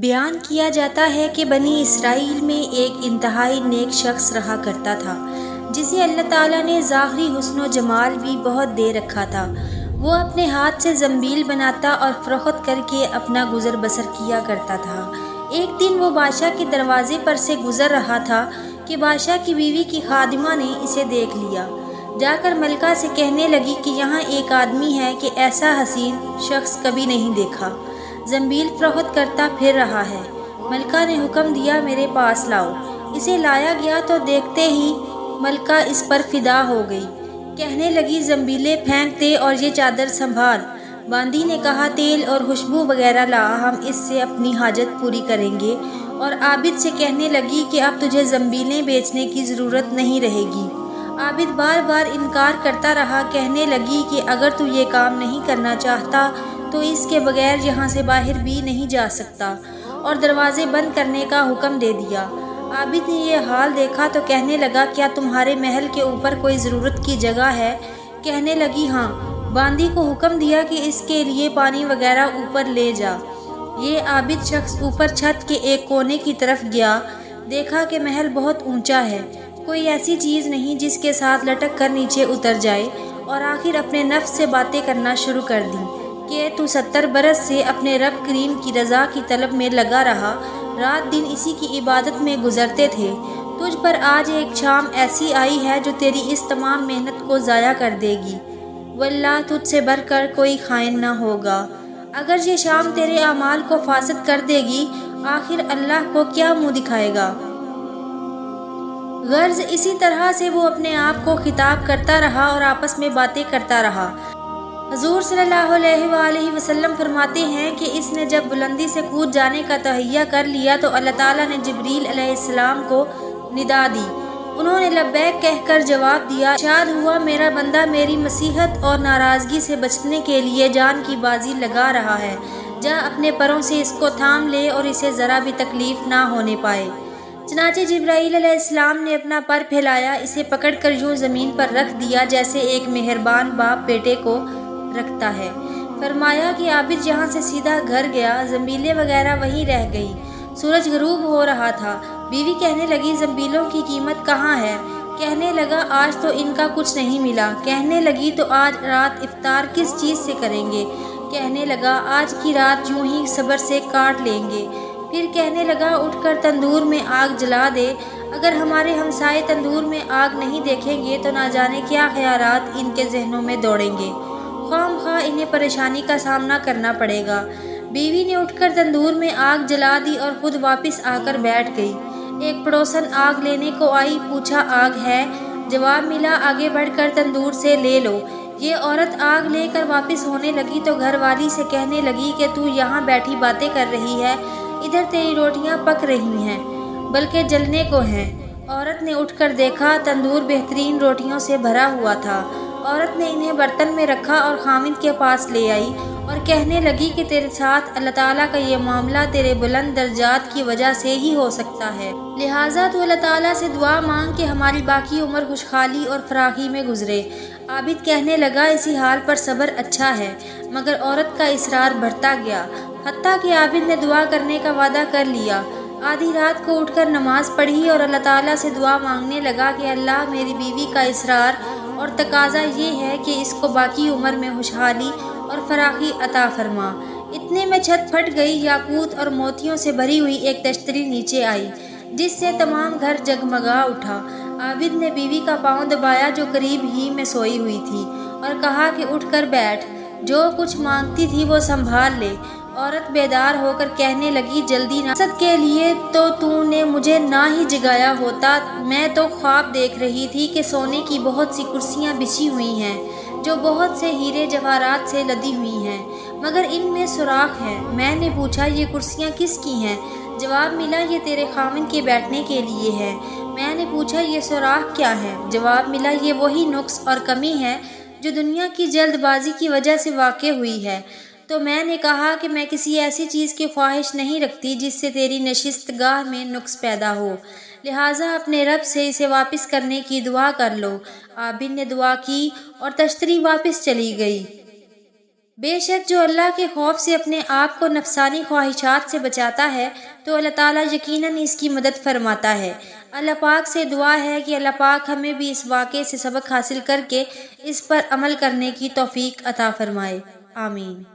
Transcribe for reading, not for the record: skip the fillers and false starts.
بیان کیا جاتا ہے کہ بنی اسرائیل میں ایک انتہائی نیک شخص رہا کرتا تھا جسے اللہ تعالیٰ نے ظاہری حسن و جمال بھی بہت دے رکھا تھا۔ وہ اپنے ہاتھ سے زنبیل بناتا اور فروخت کر کے اپنا گزر بسر کیا کرتا تھا۔ ایک دن وہ بادشاہ کے دروازے پر سے گزر رہا تھا کہ بادشاہ کی بیوی کی خادمہ نے اسے دیکھ لیا۔ جا کر ملکہ سے کہنے لگی کہ یہاں ایک آدمی ہے کہ ایسا حسین شخص کبھی نہیں دیکھا، زنبیل فروخت کرتا پھر رہا ہے۔ ملکہ نے حکم دیا میرے پاس لاؤ۔ اسے لایا گیا تو دیکھتے ہی ملکہ اس پر فدا ہو گئی۔ کہنے لگی زنبیلیں پھینک دے اور یہ چادر سنبھال۔ باندی نے کہا تیل اور خوشبو وغیرہ لا، ہم اس سے اپنی حاجت پوری کریں گے۔ اور عابد سے کہنے لگی کہ اب تجھے زنبیلیں بیچنے کی ضرورت نہیں رہے گی۔ عابد بار بار انکار کرتا رہا، کہنے لگی کہ اگر تو یہ کام نہیں کرنا چاہتا تو اس کے بغیر یہاں سے باہر بھی نہیں جا سکتا، اور دروازے بند کرنے کا حکم دے دیا۔ عابد نے یہ حال دیکھا تو کہنے لگا کیا تمہارے محل کے اوپر کوئی ضرورت کی جگہ ہے؟ کہنے لگی ہاں۔ باندی کو حکم دیا کہ اس کے لیے پانی وغیرہ اوپر لے جا۔ یہ عابد شخص اوپر چھت کے ایک کونے کی طرف گیا، دیکھا کہ محل بہت اونچا ہے، کوئی ایسی چیز نہیں جس کے ساتھ لٹک کر نیچے اتر جائے، اور آخر اپنے نفس سے باتیں کرنا شروع کر دیں کہ تو 70 برس سے اپنے رب کریم کی رضا کی طلب میں لگا رہا، رات دن اسی کی عبادت میں گزرتے تھے، تجھ پر آج ایک شام ایسی آئی ہے جو تیری اس تمام محنت کو ضائع کر دے گی۔ واللہ تجھ سے بڑھ کر کوئی خائن نہ ہوگا۔ اگر یہ شام تیرے اعمال کو فاسد کر دے گی، آخر اللہ کو کیا منہ دکھائے گا؟ غرض اسی طرح سے وہ اپنے آپ کو خطاب کرتا رہا اور آپس میں باتیں کرتا رہا۔ حضور صلی اللہ علیہ وآلہ وسلم فرماتے ہیں کہ اس نے جب بلندی سے کود جانے کا تہیہ کر لیا تو اللہ تعالیٰ نے جبریل علیہ السلام کو ندا دی۔ انہوں نے لبیک کہہ کر جواب دیا، ارشاد ہوا میرا بندہ میری مصیحت اور ناراضگی سے بچنے کے لیے جان کی بازی لگا رہا ہے، جا اپنے پروں سے اس کو تھام لے اور اسے ذرا بھی تکلیف نہ ہونے پائے۔ چنانچہ جبرائیل علیہ السلام نے اپنا پر پھیلایا، اسے پکڑ کر یوں زمین پر رکھ دیا جیسے ایک مہربان باپ بیٹے کو رکھتا ہے۔ فرمایا کہ عابد یہاں سے سیدھا گھر گیا، زنبیلیں وغیرہ وہیں رہ گئیں۔ سورج غروب ہو رہا تھا۔ بیوی کہنے لگی زنبیلوں کی قیمت کہاں ہے؟ کہنے لگا آج تو ان کا کچھ نہیں ملا۔ کہنے لگی تو آج رات افطار کس چیز سے کریں گے؟ کہنے لگا آج کی رات یوں ہی صبر سے کاٹ لیں گے۔ پھر کہنے لگا اٹھ کر تندور میں آگ جلا دے، اگر ہمارے ہمسائے تندور میں آگ نہیں دیکھیں گے تو نہ جانے کیا خیالات ان کے ذہنوں میں دوڑیں گے، خواہ مخواہ انہیں پریشانی کا سامنا کرنا پڑے گا۔ بیوی نے اٹھ کر تندور میں آگ جلا دی اور خود واپس آ کر بیٹھ گئی۔ ایک پڑوسن آگ لینے کو آئی، پوچھا آگ ہے؟ جواب ملا آگے بڑھ کر تندور سے لے لو۔ یہ عورت آگ لے کر واپس ہونے لگی تو گھر والی سے کہنے لگی کہ تو یہاں بیٹھی باتیں کر رہی ہے، ادھر تیری روٹیاں پک رہی ہیں بلکہ جلنے کو ہیں۔ عورت نے اٹھ کر دیکھا، تندور بہترین روٹیوں سے بھرا ہوا تھا۔ عورت نے انہیں برتن میں رکھا اور خاوند کے پاس لے آئی اور کہنے لگی کہ تیرے ساتھ اللہ تعالیٰ کا یہ معاملہ تیرے بلند درجات کی وجہ سے ہی ہو سکتا ہے، لہٰذا تو اللہ تعالیٰ سے دعا مانگ کہ ہماری باقی عمر خوشحالی اور فراخی میں گزرے۔ عابد کہنے لگا اسی حال پر صبر اچھا ہے، مگر عورت کا اصرار بڑھتا گیا، حتیٰ کہ عابد نے دعا کرنے کا وعدہ کر لیا۔ آدھی رات کو اٹھ کر نماز پڑھی اور اللہ تعالیٰ سے دعا مانگنے لگا کہ اللہ میری بیوی کا اصرار اور تقاضا یہ ہے کہ اس کو باقی عمر میں خوشحالی اور فراخی عطا فرما۔ اتنے میں چھت پھٹ گئی، یاقوت اور موتیوں سے بھری ہوئی ایک تشتری نیچے آئی جس سے تمام گھر جگمگا اٹھا۔ عابد نے بیوی کا پاؤں دبایا جو قریب ہی میں سوئی ہوئی تھی اور کہا کہ اٹھ کر بیٹھ، جو کچھ مانگتی تھی وہ سنبھال لے۔ عورت بیدار ہو کر کہنے لگی جلدی نہ، مقصد کے لیے تو نے مجھے نہ ہی جگایا ہوتا، میں تو خواب دیکھ رہی تھی کہ سونے کی بہت سی کرسیاں بچھی ہوئی ہیں جو بہت سے ہیرے جواہرات سے لدی ہوئی ہیں، مگر ان میں سوراخ ہے۔ میں نے پوچھا یہ کرسیاں کس کی ہیں؟ جواب ملا یہ تیرے خاوند کے بیٹھنے کے لیے ہے۔ میں نے پوچھا یہ سوراخ کیا ہے؟ جواب ملا یہ وہی نقص اور کمی ہے جو دنیا کی جلد بازی کی وجہ سے واقع ہوئی ہے۔ تو میں نے کہا کہ میں کسی ایسی چیز کی خواہش نہیں رکھتی جس سے تیری نشست گاہ میں نقص پیدا ہو، لہٰذا اپنے رب سے اسے واپس کرنے کی دعا کر لو۔ عابد نے دعا کی اور تشتری واپس چلی گئی۔ بے شک جو اللہ کے خوف سے اپنے آپ کو نفسانی خواہشات سے بچاتا ہے تو اللہ تعالیٰ یقیناً اس کی مدد فرماتا ہے۔ اللہ پاک سے دعا ہے کہ اللہ پاک ہمیں بھی اس واقعے سے سبق حاصل کر کے اس پر عمل کرنے کی توفیق عطا فرمائے۔ آمین۔